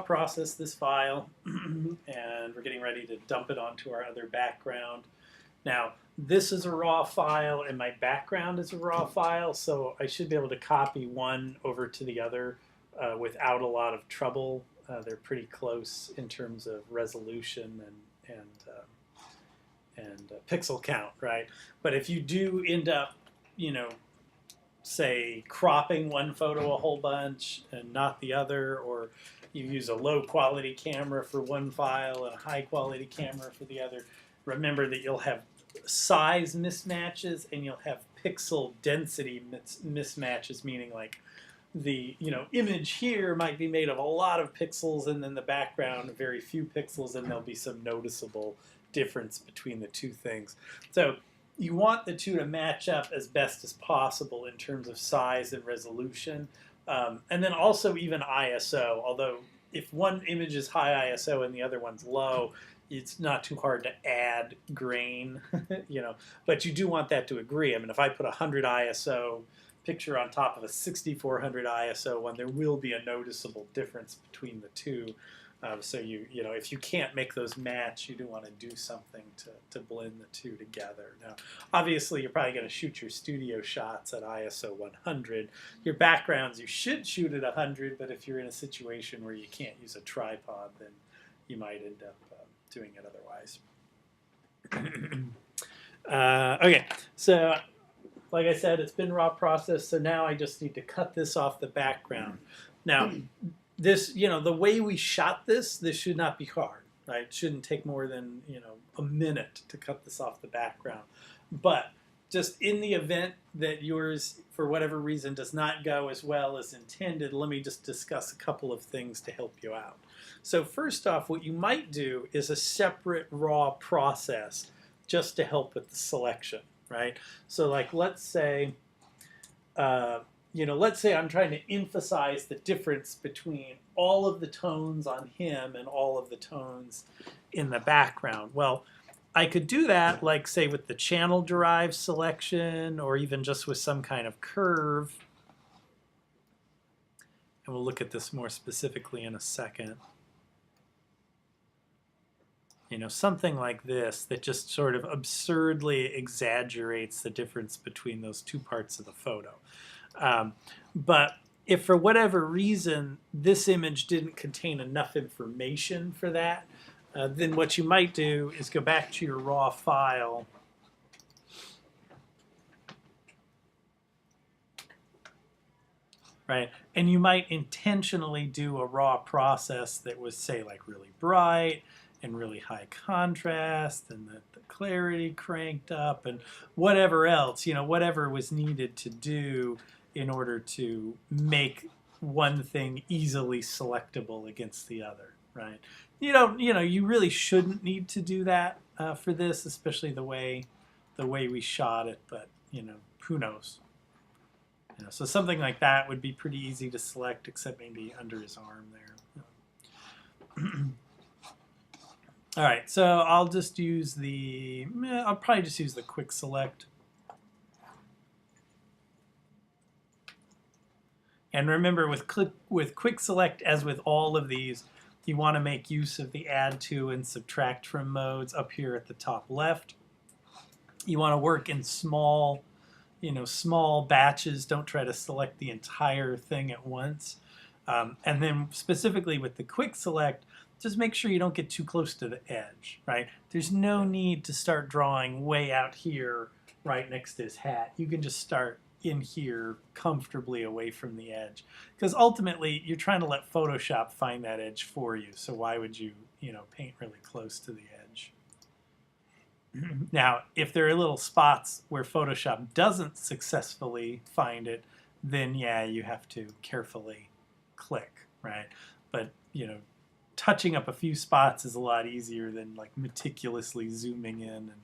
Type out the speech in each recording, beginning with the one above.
process this file and we're getting ready to dump it onto our other background. Now, this is a raw file and my background is a raw file, so I should be able to copy one over to the other without a lot of trouble. They're pretty close in terms of resolution and pixel count, right? But if you do end up, say cropping one photo a whole bunch and not the other, or you use a low quality camera for one file and a high quality camera for the other, remember that you'll have size mismatches and you'll have pixel density mismatches, meaning like the image here might be made of a lot of pixels and then the background very few pixels, and there'll be some noticeable difference between the two things. So you want the two to match up as best as possible in terms of size and resolution, and then also even ISO. Although if one image is high ISO and the other one's low, it's not too hard to add grain, but you do want that to agree. I mean, if I put 100 ISO picture on top of a 6400 ISO one, there will be a noticeable difference between the two. So if you can't make those match, you do want to do something to blend the two together. Now, obviously, you're probably going to shoot your studio shots at ISO 100. Your backgrounds, you should shoot at 100, but if you're in a situation where you can't use a tripod, then you might end up doing it otherwise. Okay, so like I said, it's been raw processed, so now I just need to cut this off the background. Now, this, the way we shot this should not be hard, right? It shouldn't take more than, a minute to cut this off the background. But just in the event that yours, for whatever reason, does not go as well as intended, let me just discuss a couple of things to help you out. So first off, what you might do is a separate raw process just to help with the selection, right? So like, let's say I'm trying to emphasize the difference between all of the tones on him and all of the tones in the background. Well, I could do that, like, say, with the channel-derived selection, or even just with some kind of curve. And we'll look at this more specifically in a second. Something like this that just sort of absurdly exaggerates the difference between those two parts of the photo. But if for whatever reason this image didn't contain enough information for that, then what you might do is go back to your raw file right? And you might intentionally do a raw process that was, say, like really bright and really high contrast and the clarity cranked up and whatever else, whatever was needed to do in order to make one thing easily selectable against the other, right? You really shouldn't need to do that for this, especially the way we shot it, but who knows? So something like that would be pretty easy to select, except maybe under his arm there. All right, so I'll just use I'll probably just use the quick select. And remember, with quick select, as with all of these, you want to make use of the add to and subtract from modes up here at the top left. You want to work in small batches. Don't try to select the entire thing at once. And then specifically with the quick select, just make sure you don't get too close to the edge, right? There's no need to start drawing way out here right next to his hat. You can just start in here comfortably away from the edge, because ultimately you're trying to let Photoshop find that edge for you. So why would you, paint really close to the edge? Now, if there are little spots where Photoshop doesn't successfully find it, then yeah, you have to carefully click, right? But, touching up a few spots is a lot easier than like meticulously zooming in and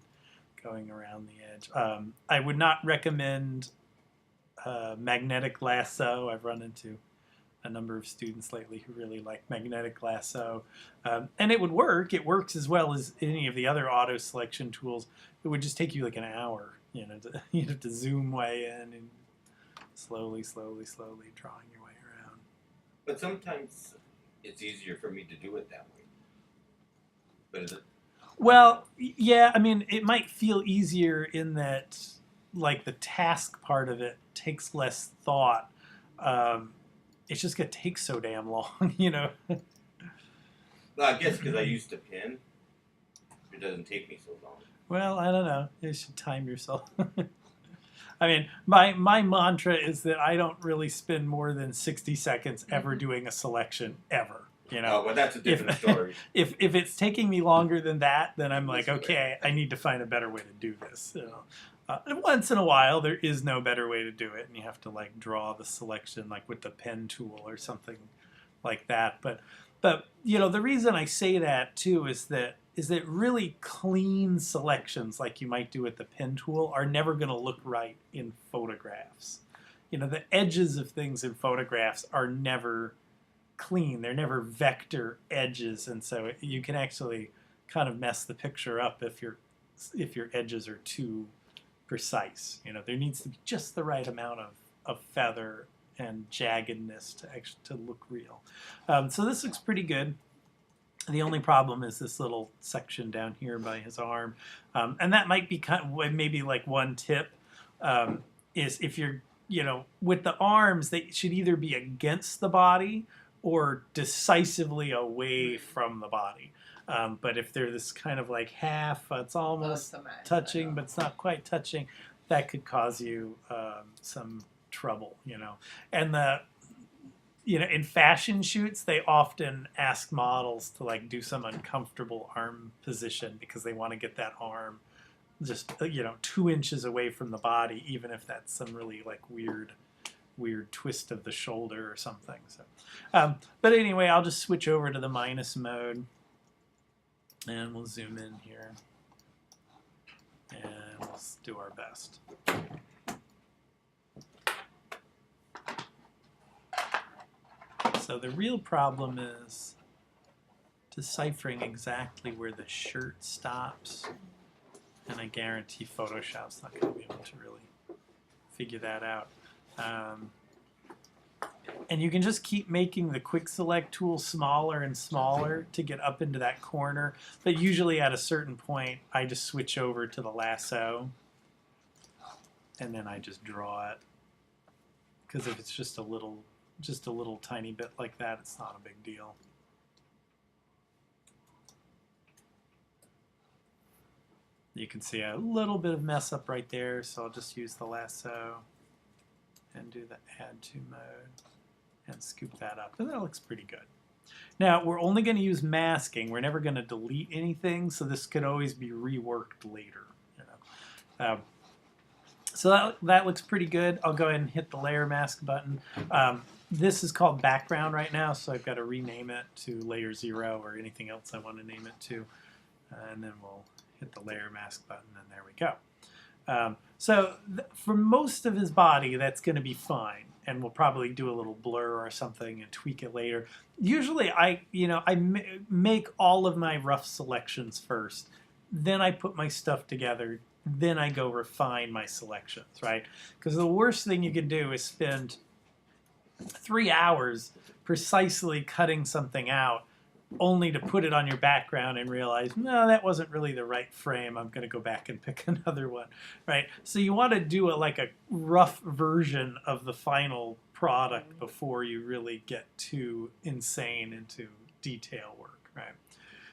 going around the edge. I would not recommend magnetic lasso. I've run into a number of students lately who really like magnetic lasso. And it would work. It works as well as any of the other auto selection tools. It would just take you like an hour, you have to zoom way in and slowly drawing your way around. But sometimes it's easier for me to do it that way. But is it? Well, yeah, I mean, it might feel easier in that, like, the task part of it takes less thought. Um, it's just gonna take so damn long, you know. Well, I guess because I used to pin, it doesn't take me so long. Well, I don't know. You should time yourself. I mean, my mantra is that I don't really spend more than 60 seconds ever doing a selection ever. You know, Oh, but that's a different story. If it's taking me longer than that, then I'm like, okay, I need to find a better way to do this. You know, once in a while there is no better way to do it, and you have to like draw the selection like with the pen tool or something like that. But you know, the reason I say that too is that really clean selections like you might do with the pen tool are never going to look right in photographs. You know, the edges of things in photographs are never clean. They're never vector edges, and so you can actually kind of mess the picture up if your edges are too precise. You know, there needs to be just the right amount of feather and jaggedness to actually to look real. So this looks pretty good. The only problem is this little section down here by his arm, and that might be kind of maybe like one tip is if you're, you know, with the arms, they should either be against the body or decisively away from the body. But if they're this kind of like half, it's almost touching, but it's not quite touching, that could cause you some trouble, you know. And you know, in fashion shoots, they often ask models to like do some uncomfortable arm position because they want to get that arm just, you know, 2 inches away from the body, even if that's some really like weird twist of the shoulder or something. So, but anyway, I'll just switch over to the minus mode, and we'll zoom in here, and we'll do our best. So the real problem is deciphering exactly where the shirt stops, and I guarantee Photoshop's not going to be able to really figure that out. And you can just keep making the quick select tool smaller and smaller to get up into that corner, but usually at a certain point I just switch over to the lasso and then I just draw it, because if it's just a little tiny bit like that, it's not a big deal. You can see a little bit of mess up right there, so I'll just use the lasso and do the add to mode and scoop that up, and that looks pretty good. Now, we're only going to use masking. We're never going to delete anything, so this could always be reworked later. You know? So that looks pretty good. I'll go ahead and hit the layer mask button. This is called background right now, so I've got to rename it to layer 0 or anything else I want to name it to. And then we'll hit the layer mask button, and there we go. So for most of his body, that's going to be fine, and we'll probably do a little blur or something and tweak it later. Usually, I make all of my rough selections first, then I put my stuff together, then I go refine my selections, right? Because the worst thing you can do is spend 3 hours precisely cutting something out, only to put it on your background and realize, no, that wasn't really the right frame. I'm going to go back and pick another one, right? So you want to do like a rough version of the final product before you really get too insane into detail work, right?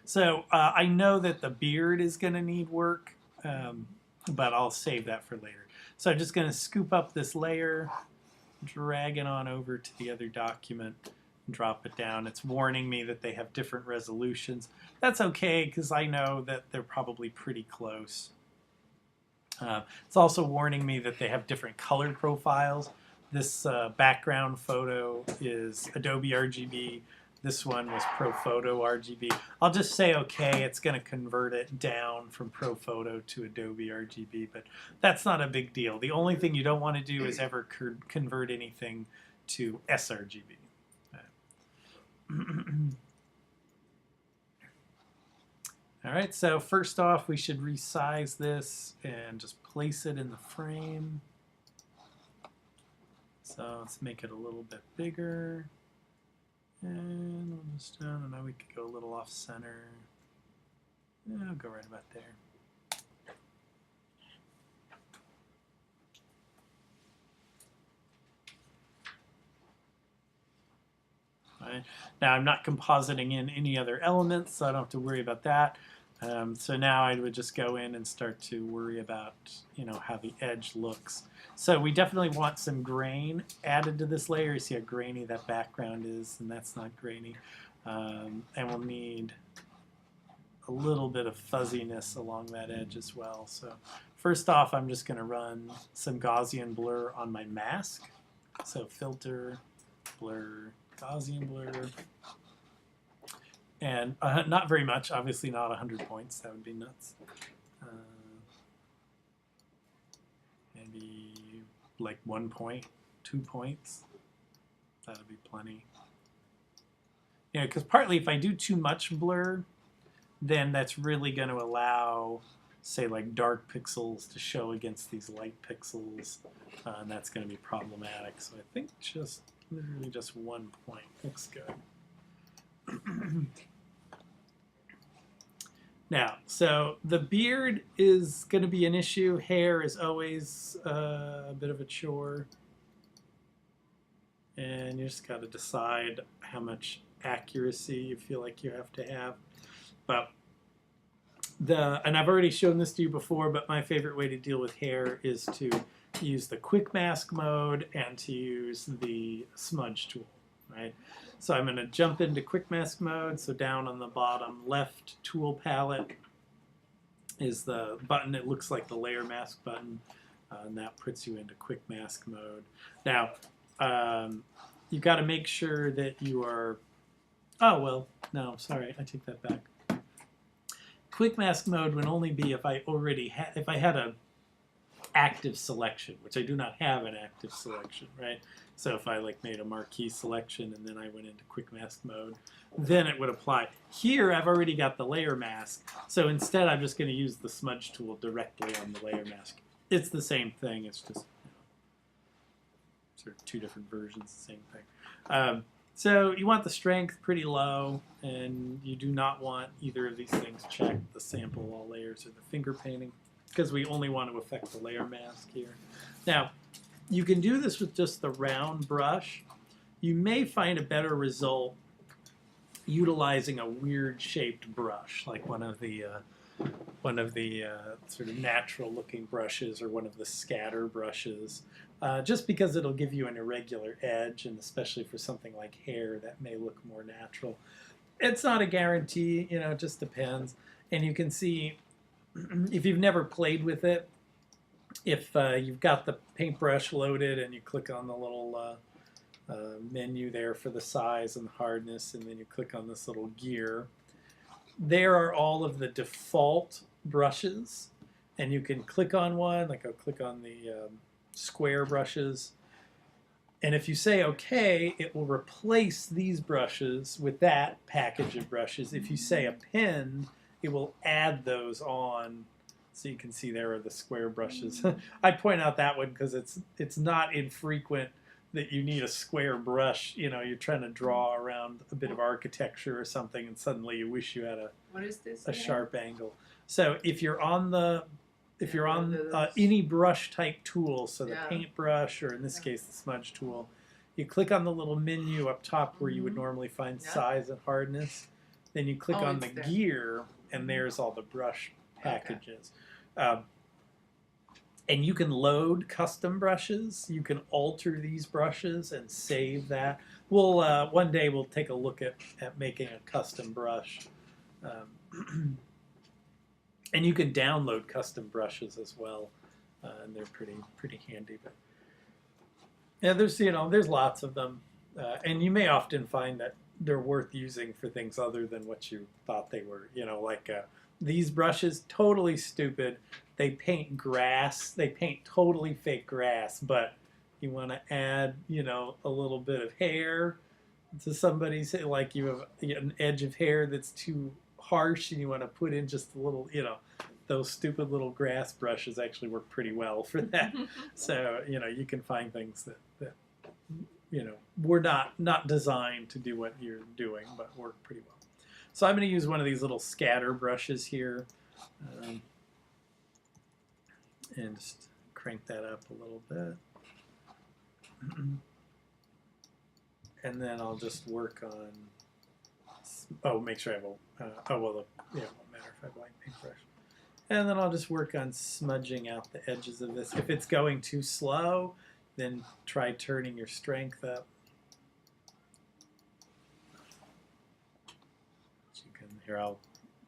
So I know that the beard is going to need work, but I'll save that for later. So I'm just going to scoop up this layer, drag it on over to the other document, drop it down. It's warning me that they have different resolutions. That's okay, because I know that they're probably pretty close. It's also warning me that they have different color profiles. This background photo is Adobe RGB. This one was ProPhoto RGB. I'll just say okay, it's going to convert it down from ProPhoto to Adobe RGB, but that's not a big deal. The only thing you don't want to do is ever convert anything to sRGB. All right, so first off, we should resize this and just place it in the frame. So let's make it a little bit bigger. And we'll almost done. And now we could go a little off center. Yeah, I'll go right about there. Right. Now I'm not compositing in any other elements, so I don't have to worry about that. So now I would just go in and start to worry about, how the edge looks. So we definitely want some grain added to this layer. You see how grainy that background is, and that's not grainy. And we'll need a little bit of fuzziness along that edge as well. So first off, I'm just going to run some Gaussian blur on my mask. So filter, blur, Gaussian blur. And not very much, obviously not 100 points, that would be nuts. Maybe like 1 point, 2 points, that would be plenty. Yeah, because partly if I do too much blur, then that's really going to allow, say, like dark pixels to show against these light pixels, and that's going to be problematic. So I think literally just 1 point looks good. Now, so the beard is going to be an issue. Hair is always a bit of a chore. And you just got to decide how much accuracy you feel like you have to have. But and I've already shown this to you before, but my favorite way to deal with hair is to use the quick mask mode and to use the smudge tool, right? So I'm going to jump into quick mask mode. So down on the bottom left tool palette is the button. It looks like the layer mask button, and that puts you into quick mask mode. Now, you've got to make sure that you are, oh, well, no, sorry, I take that back. Quick mask mode would only be if I had a active selection, which I do not have an active selection, right? So if I made a marquee selection and then I went into quick mask mode, then it would apply. Here I've already got the layer mask, so instead I'm just going to use the smudge tool directly on the layer mask. It's the same thing, it's just sort of two different versions, the same thing. So you want the strength pretty low, and you do not want either of these things checked, the sample all layers or the finger painting, because we only want to affect the layer mask here. Now, you can do this with just the round brush. You may find a better result utilizing a weird shaped brush, like one of the sort of natural looking brushes or one of the scatter brushes, just because it'll give you an irregular edge, and especially for something like hair that may look more natural. It's not a guarantee, it just depends. And you can see, if you've never played with it, if you've got the paintbrush loaded and you click on the little menu there for the size and hardness, and then you click on this little gear, there are all of the default brushes, and you can click on one, like I'll click on the square brushes, and if you say OK, it will replace these brushes with that package of brushes. If you say append, it will add those on. So you can see there are the square brushes. I point out that one because it's not infrequent that you need a square brush. You're trying to draw around a bit of architecture or something, and suddenly you wish you had What is this a again? sharp angle. So if you're on any brush type tool, so the paintbrush, or in this case the smudge tool, you click on the little menu up top where you would normally find size and hardness. Then you click on the gear, and there's all the brush packages. And you can load custom brushes. You can alter these brushes and save that. One day we'll take a look at making a custom brush. And you can download custom brushes as well, and they're pretty handy. But yeah, there's lots of them, and you may often find that they're worth using for things other than what you thought they were. These brushes, totally stupid. They paint grass. They paint totally fake grass, but you want to add, a little bit of hair to somebody's, like you have an edge of hair that's too harsh and you want to put in just a little, those stupid little grass brushes actually work pretty well for that. So, you can find things that were not designed to do what you're doing, but work pretty well. So I'm going to use one of these little scatter brushes here, and just crank that up a little bit. And then I'll just work on, make sure I have it won't matter if I have white paintbrush. And then I'll just work on smudging out the edges of this. If it's going too slow, then try turning your strength up. I'll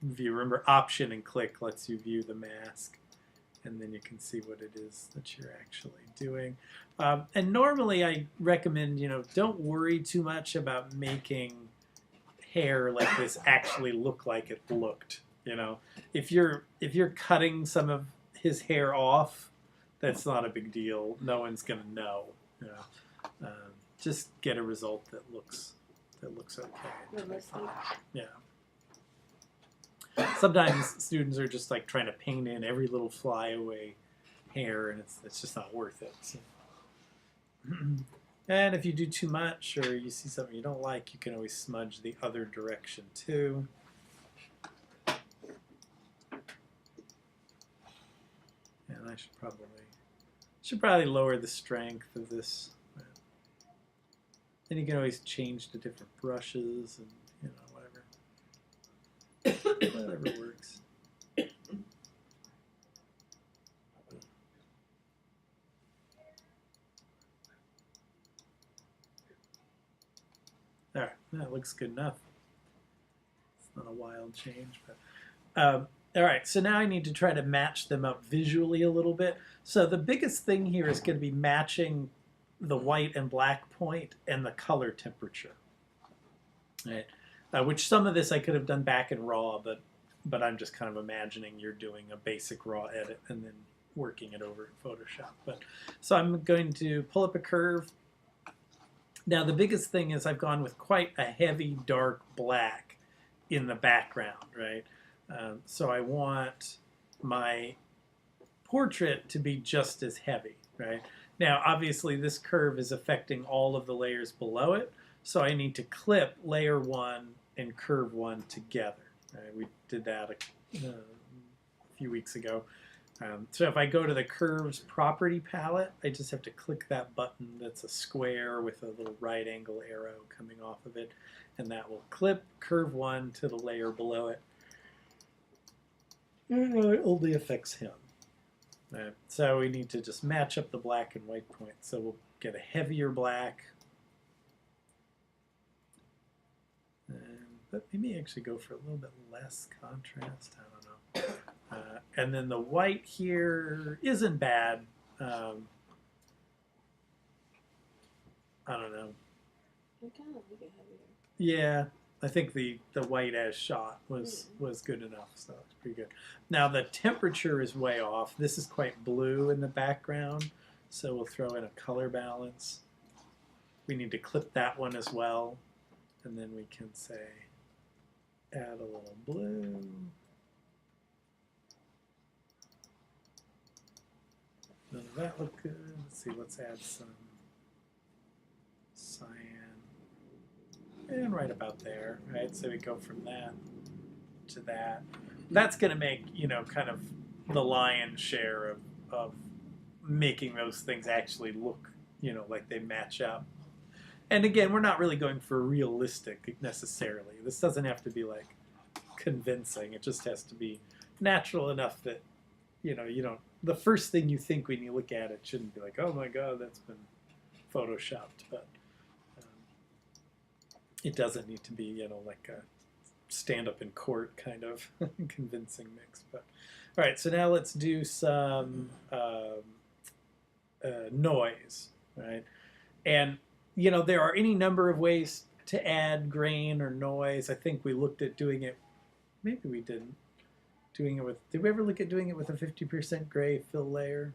view. Remember, Option and click lets you view the mask, and then you can see what it is that you're actually doing. And normally, I recommend don't worry too much about making hair like this actually look like it looked. If you're cutting some of his hair off, that's not a big deal. No one's gonna know. Just get a result that looks okay. Yeah. Sometimes students are just like trying to paint in every little flyaway hair, and it's just not worth it. So. And if you do too much or you see something you don't like, you can always smudge the other direction too. And I should probably lower the strength of this. Then you can always change to different brushes and whatever works. All right, that looks good enough. It's not a wild change, but all right. So now I need to try to match them up visually a little bit. So the biggest thing here is going to be matching the white and black point and the color temperature. All right. Which some of this I could have done back in RAW, but I'm just kind of imagining you're doing a basic RAW edit and then working it over in Photoshop. So I'm going to pull up a curve. Now the biggest thing is I've gone with quite a heavy dark black in the background, right? So I want my portrait to be just as heavy, right? Now obviously this curve is affecting all of the layers below it, so I need to clip layer 1 and curve 1 together. Right? We did that a few weeks ago. So if I go to the curves property palette, I just have to click that button that's a square with a little right angle arrow coming off of it, and that will clip curve 1 to the layer below it. And it only affects him. Right? So we need to just match up the black and white points. So we'll get a heavier black. But maybe actually go for a little bit less contrast. I don't know. And then the white here isn't bad. I don't know. I kind of like it heavier. Yeah, I think the white as shot was good enough, so it's pretty good. Now the temperature is way off. This is quite blue in the background, so we'll throw in a color balance. We need to clip that one as well, and then we can say add a little blue. None of that look good. Let's see, let's add some cyan. And right about there, right? So we go from that to that. That's going to make, kind of the lion's share of making those things actually look, like they match up. And again, we're not really going for realistic necessarily. This doesn't have to be like convincing. It just has to be natural enough that, you don't, the first thing you think when you look at it shouldn't be like, oh my God, that's been photoshopped. But it doesn't need to be, like a stand up in court kind of convincing mix. But all right, so now let's do some noise, right? And there are any number of ways to add grain or noise. I think we looked at doing it, maybe we didn't, did we ever look at doing it with a 50% gray fill layer?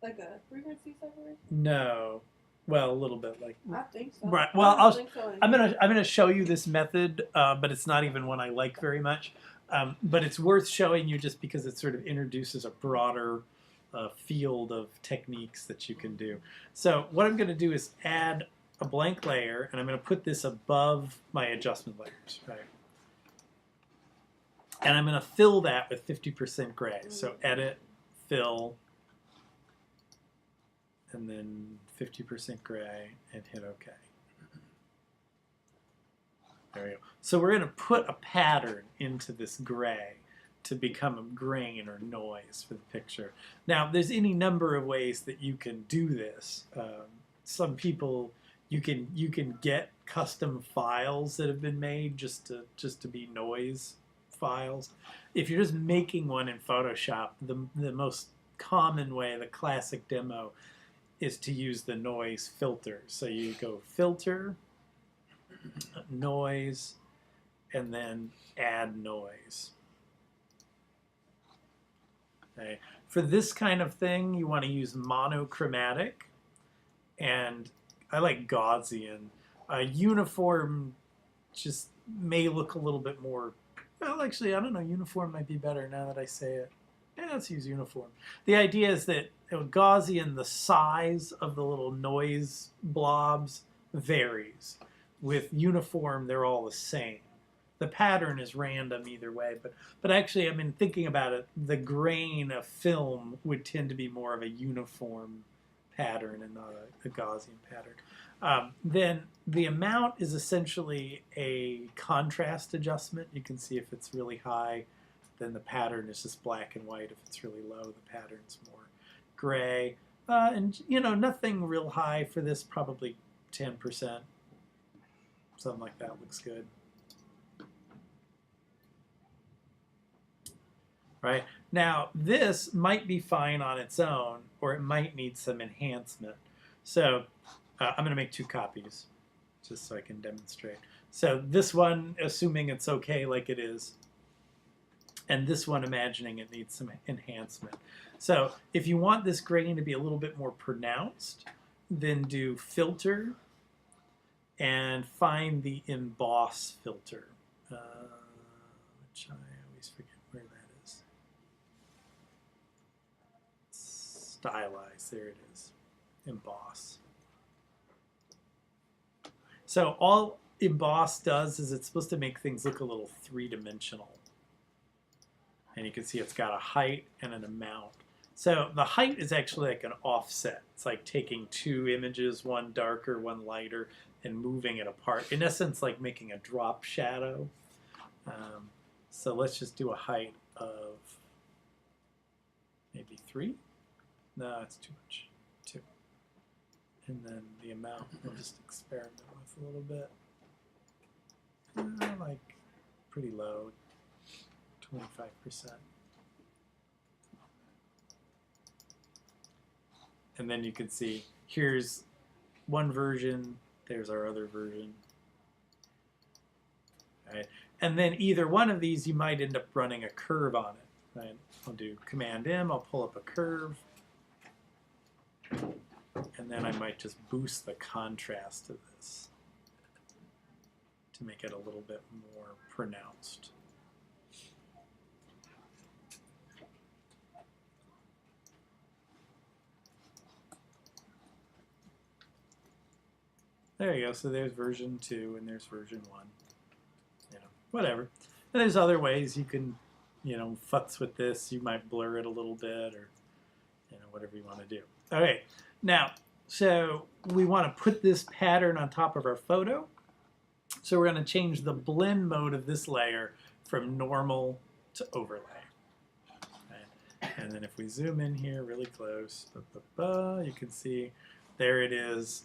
Like a frequency separation? No. Well, a little bit like. I think so. Right. Well, think so. I'm gonna show you this method, but it's not even one I like very much. But it's worth showing you just because it sort of introduces a broader field of techniques that you can do. So what I'm going to do is add a blank layer, and I'm going to put this above my adjustment layers, right? And I'm going to fill that with 50% gray. So edit, fill, and then 50% gray, and hit OK. There we go. So we're going to put a pattern into this gray to become a grain or noise for the picture. Now, there's any number of ways that you can do this. Some people, you can get custom files that have been made just to be noise files. If you're just making one in Photoshop, the most common way, the classic demo, is to use the noise filter. So you go filter, noise, and then add noise. Okay. For this kind of thing, you want to use monochromatic, and I like Gaussian. Uniform just may look a little bit more, well, actually, I don't know, uniform might be better now that I say it. Yeah, let's use uniform. The idea is that Gaussian, the size of the little noise blobs varies. With uniform, they're all the same. The pattern is random either way, but actually, I mean, thinking about it, the grain of film would tend to be more of a uniform pattern and not a Gaussian pattern. Then the amount is essentially a contrast adjustment. You can see if it's really high, then the pattern is just black and white. If it's really low, the pattern's more gray. And, you know, nothing real high for this, probably 10%. Something like that looks good. Right? Now, this might be fine on its own, or it might need some enhancement. So I'm going to make 2 copies, just so I can demonstrate. So this one, assuming it's okay like it is, and this one, imagining it needs some enhancement. So if you want this grain to be a little bit more pronounced, then do filter and find the emboss filter, which I always forget where that is. Stylize, there it is, emboss. So all emboss does is it's supposed to make things look a little 3-dimensional. And you can see it's got a height and an amount. So the height is actually like an offset. It's like taking 2 images, one darker, one lighter, and moving it apart. In essence, like making a drop shadow. So let's just do a height of maybe 3. No, it's too much. 2. And then the amount, we'll just experiment with a little bit. Like pretty low, 25%. And then you can see, here's one version, there's our other version. Right? And then either one of these, you might end up running a curve on it. Right? I'll do Command-M, I'll pull up a curve. And then I might just boost the contrast of this to make it a little bit more pronounced. There you go. So there's version 2 and there's version 1. You know, whatever. And there's other ways you can, you know, futz with this. You might blur it a little bit, or, you know, whatever you want to do. Okay. Now, so we want to put this pattern on top of our photo. So we're going to change the blend mode of this layer from normal to overlay. Okay. And then if we zoom in here really close, you can see there it is,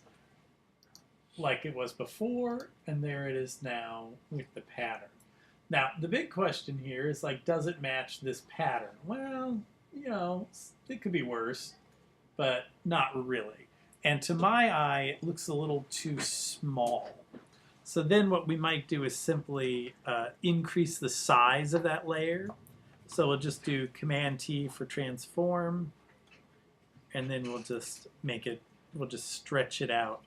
like it was before, and there it is now with the pattern. Now, the big question here is, like, does it match this pattern? Well, you know, it could be worse, but not really. And to my eye, it looks a little too small. So then what we might do is simply increase the size of that layer. So we'll just do Command-T for transform, and then we'll just make it, we'll just stretch it out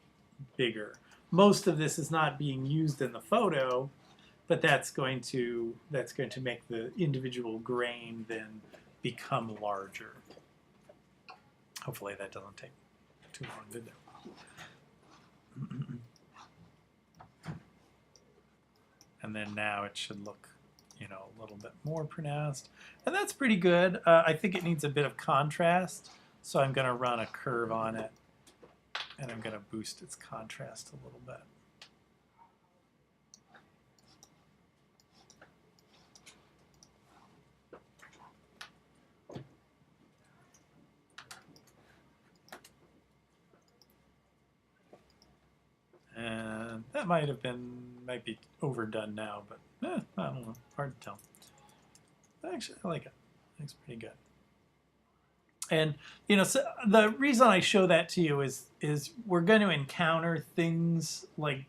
bigger. Most of this is not being used in the photo, but that's going to make the individual grain then become larger. Hopefully that doesn't take too long to do. And then now it should look, you know, a little bit more pronounced. And that's pretty good. I think it needs a bit of contrast, so I'm going to run a curve on it, and I'm going to boost its contrast a little bit. And that might be overdone now, but I don't know, hard to tell. Actually, I like it. It's pretty good. And you know, so the reason I show that to you is we're going to encounter things like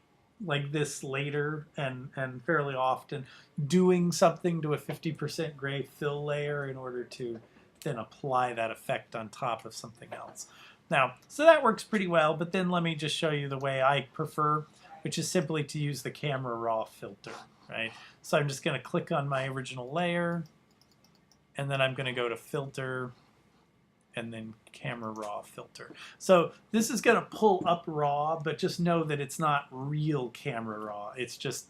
this later and fairly often, doing something to a 50% gray fill layer in order to then apply that effect on top of something else. Now, so that works pretty well, but then let me just show you the way I prefer, which is simply to use the camera raw filter, right? So I'm just going to click on my original layer, and then I'm going to go to filter, and then camera raw filter. So this is going to pull up raw, but just know that it's not real camera raw. It's just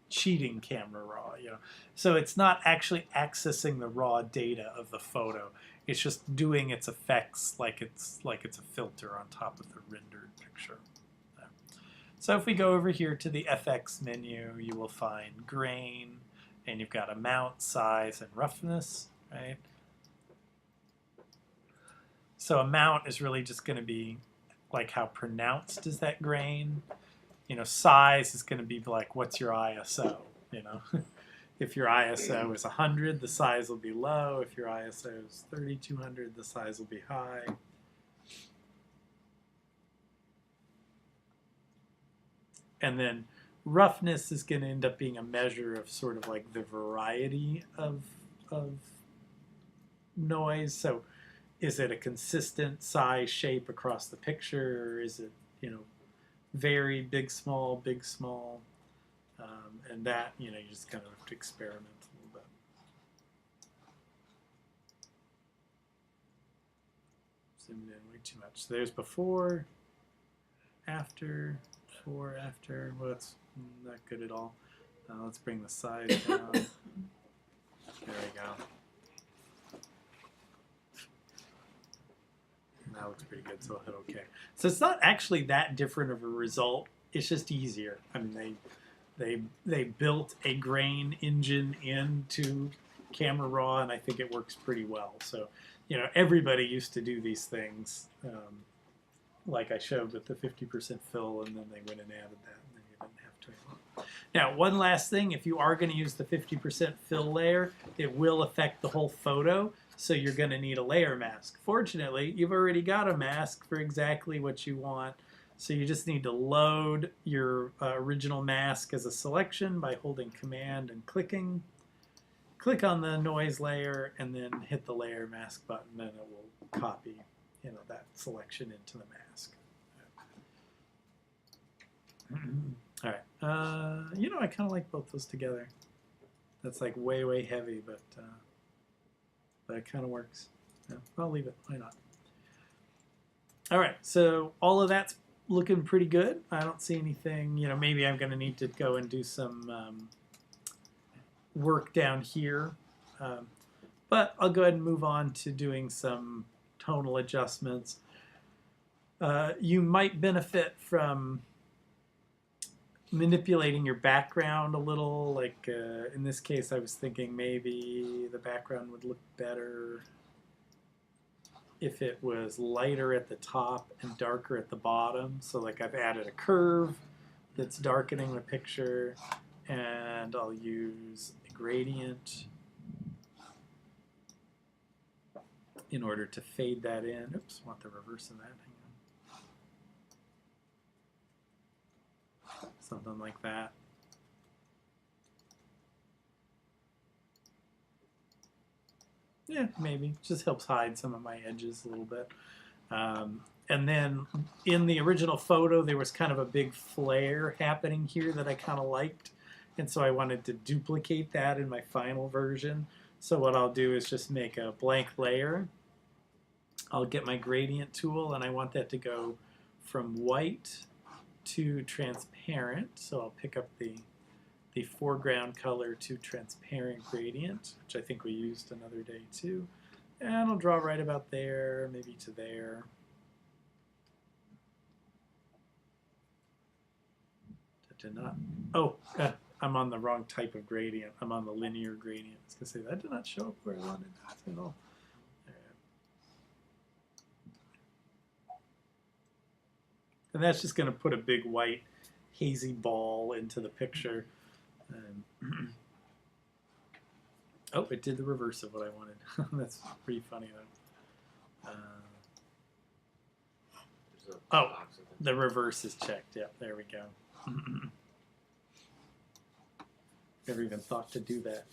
cheating camera raw, you know. So it's not actually accessing the raw data of the photo. It's just doing its effects like it's a filter on top of the rendered picture. So if we go over here to the FX menu, you will find grain, and you've got amount, size, and roughness, right? So amount is really just going to be like how pronounced is that grain. You know, size is going to be like what's your ISO, you know. If your ISO is 100, the size will be low. If your ISO is 3200, the size will be high. And then roughness is going to end up being a measure of sort of like the variety of noise. So is it a consistent size shape across the picture, or is it, you know, very big, small, big, small? And that, you know, you just kind of have to experiment a little bit. Zoomed in way too much. So there's before, after, before, after. Well, that's not good at all. Let's bring the size down. There we go. That looks pretty good, so I'll hit OK. So it's not actually that different of a result. It's just easier. I mean, they built a grain engine into Camera Raw, and I think it works pretty well. So, you know, everybody used to do these things, like I showed with the 50% fill, and then they went and added that, and then you didn't have to anymore. Now, one last thing, if you are going to use the 50% fill layer, it will affect the whole photo, so you're going to need a layer mask. Fortunately, you've already got a mask for exactly what you want. So you just need to load your original mask as a selection by holding Command and clicking. Click on the noise layer and then hit the layer mask button, and it will copy, you know, that selection into the mask. All right. You know, I kind of like both those together. That's like way, way heavy, but it kind of works. Yeah, I'll leave it. Why not? All right. So all of that's looking pretty good. I don't see anything, you know, maybe I'm going to need to go and do some work down here. But I'll go ahead and move on to doing some tonal adjustments. You might benefit from manipulating your background a little. Like in this case, I was thinking maybe the background would look better if it was lighter at the top and darker at the bottom. So like I've added a curve that's darkening the picture, and I'll use a gradient in order to fade that in. Oops, I want the reverse of that. Hang on. Something like that. Yeah, maybe. Just helps hide some of my edges a little bit. And then in the original photo, there was kind of a big flare happening here that I kind of liked. And so I wanted to duplicate that in my final version. So what I'll do is just make a blank layer. I'll get my gradient tool, and I want that to go from white to transparent. So I'll pick up the the foreground color to transparent gradient, which I think we used another day too. And I'll draw right about there, maybe to there. That did not. Oh, I'm on the wrong type of gradient. I'm on the linear gradient. I was going to say that did not show up where I wanted it at all. And that's just going to put a big white hazy ball into the picture. Oh, it did the reverse of what I wanted. That's pretty funny though. Oh, the reverse is checked. Yep, there we go. Never even thought to do that.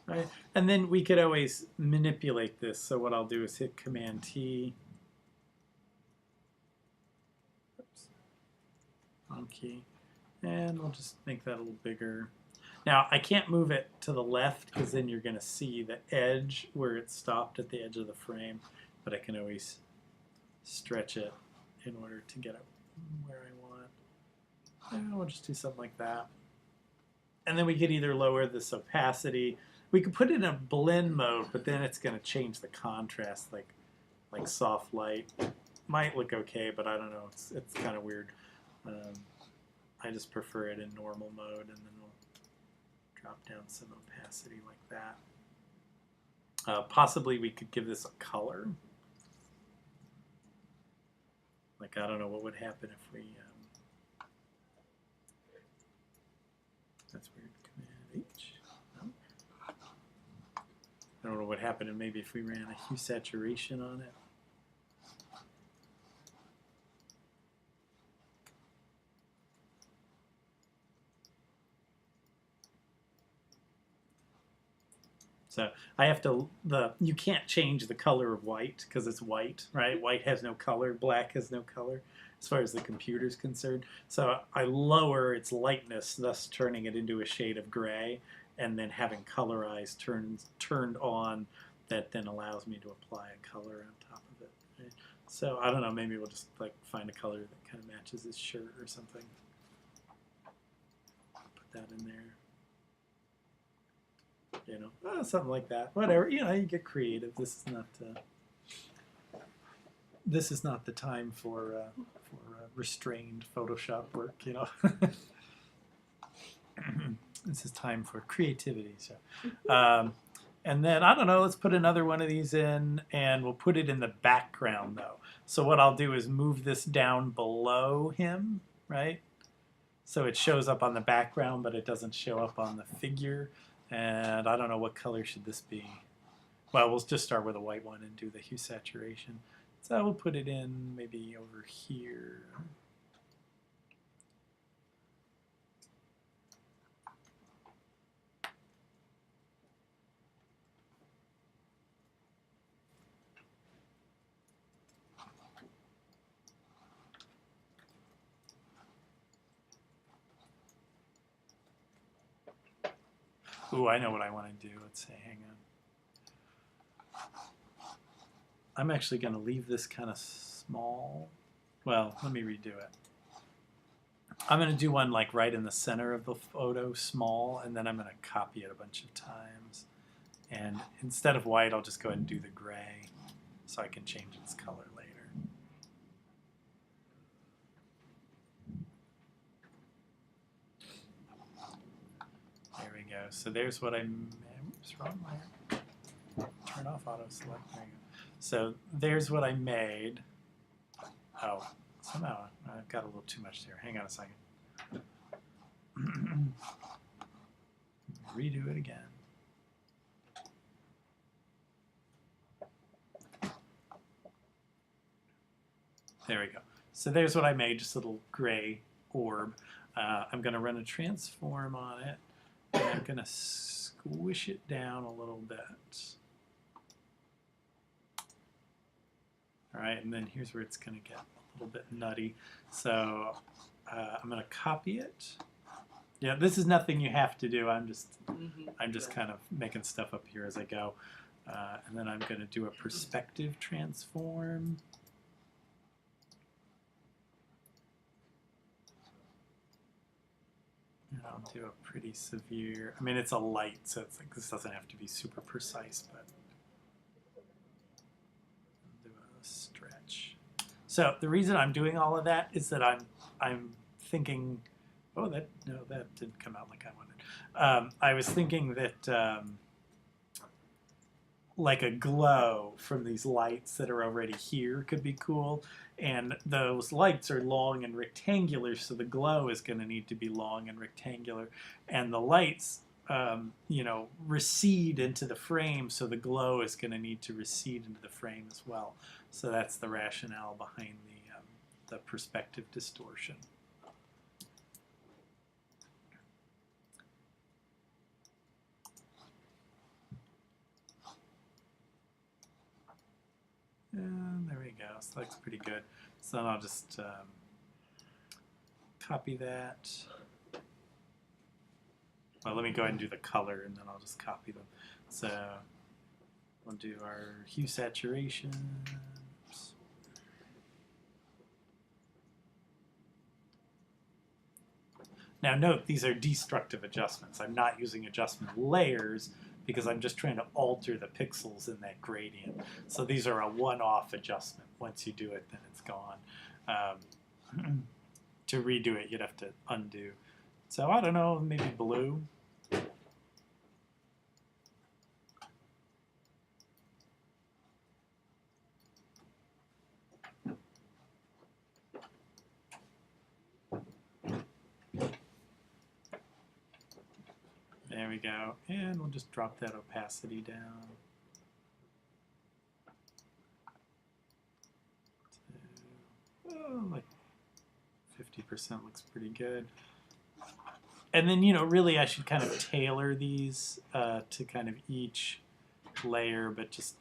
Right. And then we could always manipulate this. So what I'll do is hit Command T. Oops. On key. And we'll just make that a little bigger. Now, I can't move it to the left because then you're going to see the edge where it stopped at the edge of the frame. But I can always stretch it in order to get it where I want. And we'll just do something like that. And then we could either lower this opacity. We could put it in a blend mode, but then it's going to change the contrast, like soft light. Might look okay, but I don't know. It's kind of weird. I just prefer it in normal mode, and then we'll drop down some opacity like that. Possibly we could give this a color. Like, I don't know what would happen if we... that's weird. Command H. No. I don't know what would happen and maybe if we ran a hue saturation on it. So I have to, you can't change the color of white because it's white, right? White has no color, black has no color as far as the computer's concerned. So I lower its lightness, thus turning it into a shade of gray, and then having colorize turned on that then allows me to apply a color on top of it. Right? So I don't know, maybe we'll just like find a color that kind of matches his shirt or something. Put that in there. You know, something like that. Whatever. You know, you get creative. This is not the time for restrained Photoshop work. You know, this is time for creativity. So, and then I don't know. Let's put another one of these in, and we'll put it in the background though. So what I'll do is move this down below him, right? So it shows up on the background, but it doesn't show up on the figure. And I don't know what color should this be. Well, we'll just start with a white one and do the hue saturation. So we'll put it in maybe over here. Ooh, I know what I want to do. Let's say, hang on. I'm actually going to leave this kind of small. Well, let me redo it. I'm going to do one like right in the center of the photo, small, and then I'm going to copy it a bunch of times. And instead of white, I'll just go ahead and do the gray so I can change its color later. There we go. So there's what oops, wrong layer. Turn off auto select. There you go. So there's what I made. Oh, somehow I've got a little too much there. Hang on a second. Redo it again. There we go. So there's what I made, just a little gray orb. I'm going to run a transform on it, and I'm going to squish it down a little bit. All right, and then here's where it's going to get a little bit nutty. So I'm going to copy it. Yeah, this is nothing you have to do. I'm just kind of making stuff up here as I go. And then I'm going to do a perspective transform. I'll do a pretty severe. I mean, it's a light, so it's like this doesn't have to be super precise, but I'll do a stretch. So the reason I'm doing all of that is that I'm thinking. Oh, that didn't come out like I wanted. I was thinking that like a glow from these lights that are already here could be cool. And those lights are long and rectangular, so the glow is going to need to be long and rectangular. And the lights, recede into the frame, so the glow is going to need to recede into the frame as well. So that's the rationale behind the perspective distortion. And there we go. So that looks pretty good. So then I'll just copy that. Well, let me go ahead and do the color, and then I'll just copy them. So we'll do our hue saturation. Oops. Now note, these are destructive adjustments. I'm not using adjustment layers because I'm just trying to alter the pixels in that gradient. So these are a one-off adjustment. Once you do it, then it's gone. To redo it, you'd have to undo. So I don't know, maybe blue. There we go. And we'll just drop that opacity down. Like 50% looks pretty good. And then, really I should kind of tailor these to kind of each layer, but just,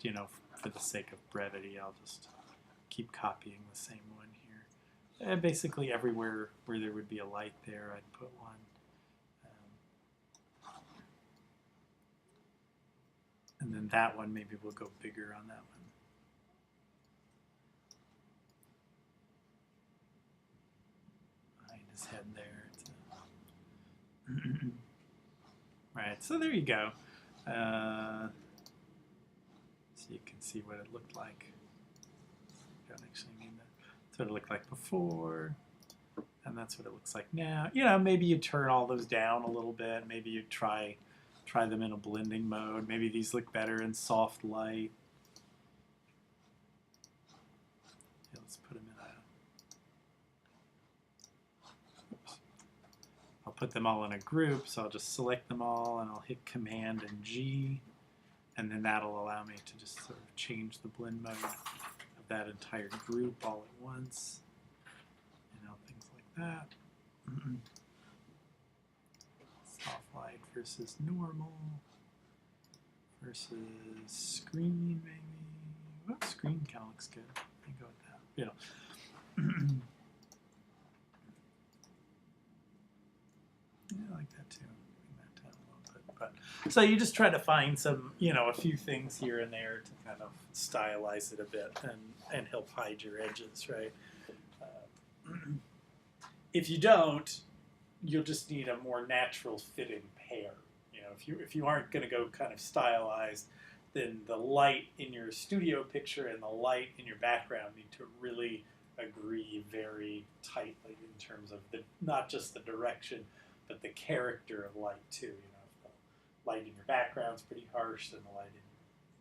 for the sake of brevity, I'll just keep copying the same one here. And basically everywhere where there would be a light there, I'd put one. And then that one, maybe we'll go bigger on that one. Behind his head there. Right, so there you go. So you can see what it looked like. Don't actually mean that. That's what it looked like before. And that's what it looks like now. Maybe you turn all those down a little bit. Maybe you try them in a blending mode. Maybe these look better in soft light. Yeah, let's put them in oops. I'll put them all in a group, so I'll just select them all and I'll hit Command and G, and then that'll allow me to just sort of change the blend mode of that entire group all at once. Things like that. Soft light versus normal versus screen, maybe. Well, screen kind of looks good. I go with that. Yeah, I like that too. Bring that down a little bit. But so you just try to find some, a few things here and there to kind of stylize it a bit and help hide your edges, right? If you don't, you'll just need a more natural fitting pair. If you aren't going to go kind of stylized, then the light in your studio picture and the light in your background need to really agree very tightly in terms of not just the direction, but the character of light too. If the light in your background's pretty harsh, then the light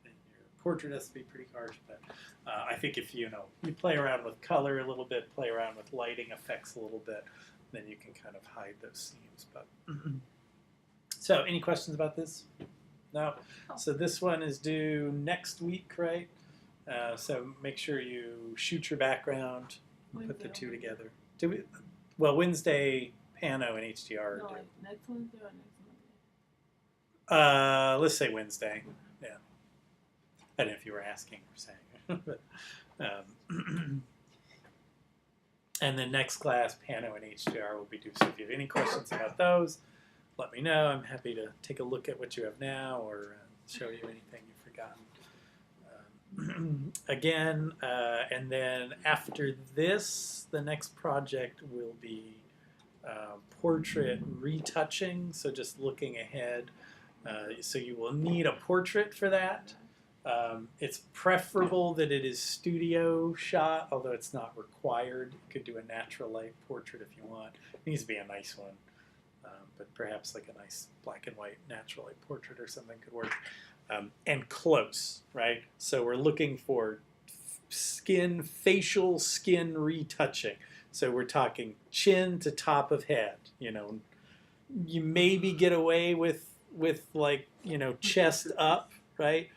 in your portrait has to be pretty harsh. But I think if you play around with color a little bit, play around with lighting effects a little bit, then you can kind of hide those seams. But so, any questions about this? No. So this one is due next week, right? So make sure you shoot your background, and put the two together. Wednesday, Pano and HDR are due. Like next Wednesday or next Monday? Let's say Wednesday. Yeah. I don't know if you were asking or saying. But, and then next class, Pano and HDR will be due. So if you have any questions about those, let me know. I'm happy to take a look at what you have now or show you anything you've forgotten. Again, and then after this, the next project will be portrait retouching, so just looking ahead. So you will need a portrait for that. It's preferable that it is studio shot, although it's not required. You could do a natural light portrait if you want. It needs to be a nice one, but perhaps like a nice black and white natural light portrait or something could work. And close, right? So we're looking for facial skin retouching. So we're talking chin to top of head. You maybe get away with like chest up, right?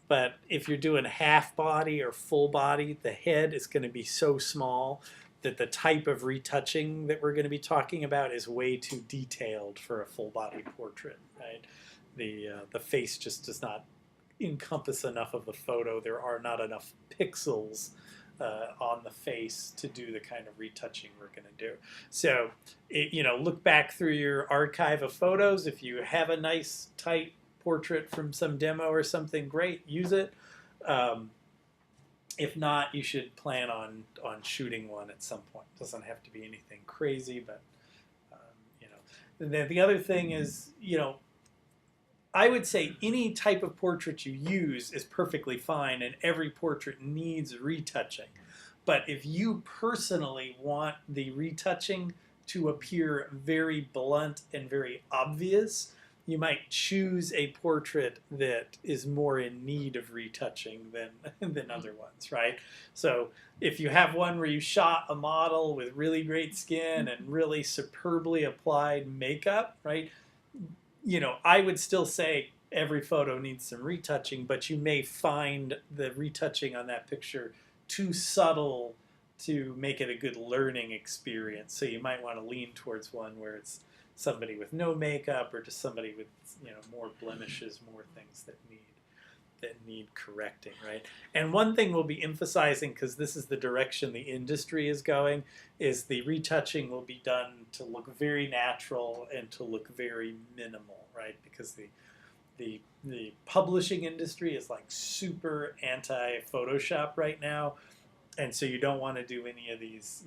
But if you're doing half body or full body, the head is going to be so small that the type of retouching that we're going to be talking about is way too detailed for a full body portrait, right? The face just does not encompass enough of the photo. There are not enough pixels on the face to do the kind of retouching we're going to do. So, look back through your archive of photos. If you have a nice tight portrait from some demo or something, great, use it. If not, you should plan on shooting one at some point. It doesn't have to be anything crazy, but And then the other thing is, I would say any type of portrait you use is perfectly fine, and every portrait needs retouching. But if you personally want the retouching to appear very blunt and very obvious, you might choose a portrait that is more in need of retouching than other ones, right? So if you have one where you shot a model with really great skin and really superbly applied makeup, right? I would still say every photo needs some retouching, but you may find the retouching on that picture too subtle to make it a good learning experience. So you might want to lean towards one where it's somebody with no makeup or just somebody with more blemishes, more things that need correcting, right? And one thing we'll be emphasizing, because this is the direction the industry is going, is the retouching will be done to look very natural and to look very minimal, right? Because the publishing industry is like super anti-Photoshop right now, and so you don't want to do any of these,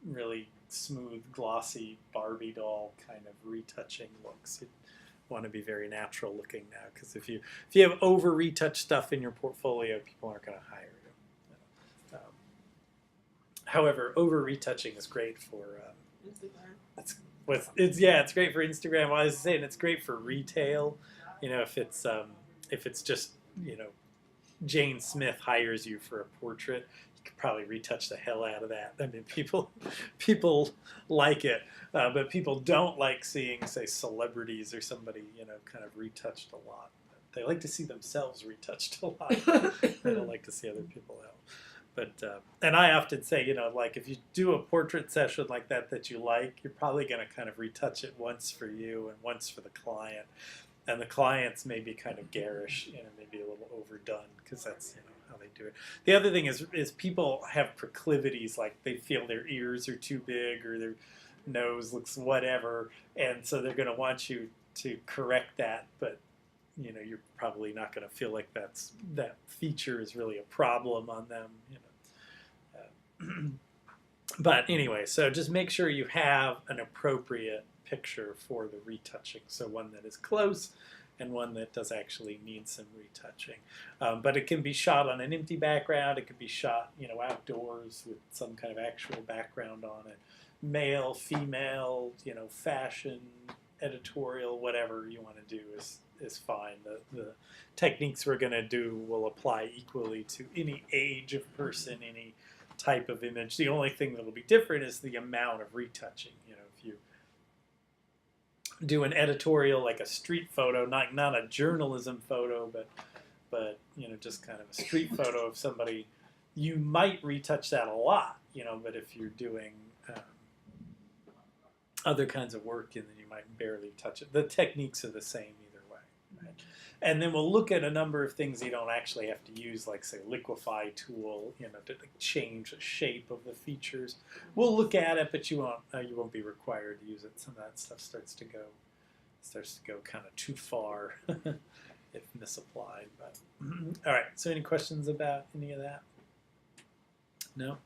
really smooth, glossy Barbie doll kind of retouching looks. You want to be very natural looking now, because if you have over retouched stuff in your portfolio, people aren't going to hire you. However, over retouching is great for Instagram. it's great for Instagram. Well, I was saying it's great for retail. If it's just Jane Smith hires you for a portrait, you could probably retouch the hell out of that. I mean, people like it, but people don't like seeing, say, celebrities or somebody kind of retouched a lot. They like to see themselves retouched a lot. They don't like to see other people out. But and I often say, like if you do a portrait session like that you like, you're probably going to kind of retouch it once for you and once for the client. And the clients may be kind of garish, maybe a little overdone, because that's how they do it. The other thing is people have proclivities, like they feel their ears are too big or their nose looks whatever, and so they're going to want you to correct that, but you're probably not going to feel like that feature is really a problem on them. But anyway, so just make sure you have an appropriate picture for the retouching. So one that is close and one that does actually need some retouching. But it can be shot on an empty background. It could be shot, outdoors with some kind of actual background on it. Male, female, fashion, editorial, whatever you want to do is fine. The techniques we're going to do will apply equally to any age of person, any type of image. The only thing that will be different is the amount of retouching. If you do an editorial like a street photo, not a journalism photo, but just kind of a street photo of somebody, you might retouch that a lot. But if you're doing other kinds of work, and then you might barely touch it. The techniques are the same either way. Right? And then we'll look at a number of things you don't actually have to use, like say liquify tool, to change the shape of the features. We'll look at it, but you won't be required to use it. Some of that stuff starts to go kind of too far if misapplied. But all right. So any questions about any of that? No.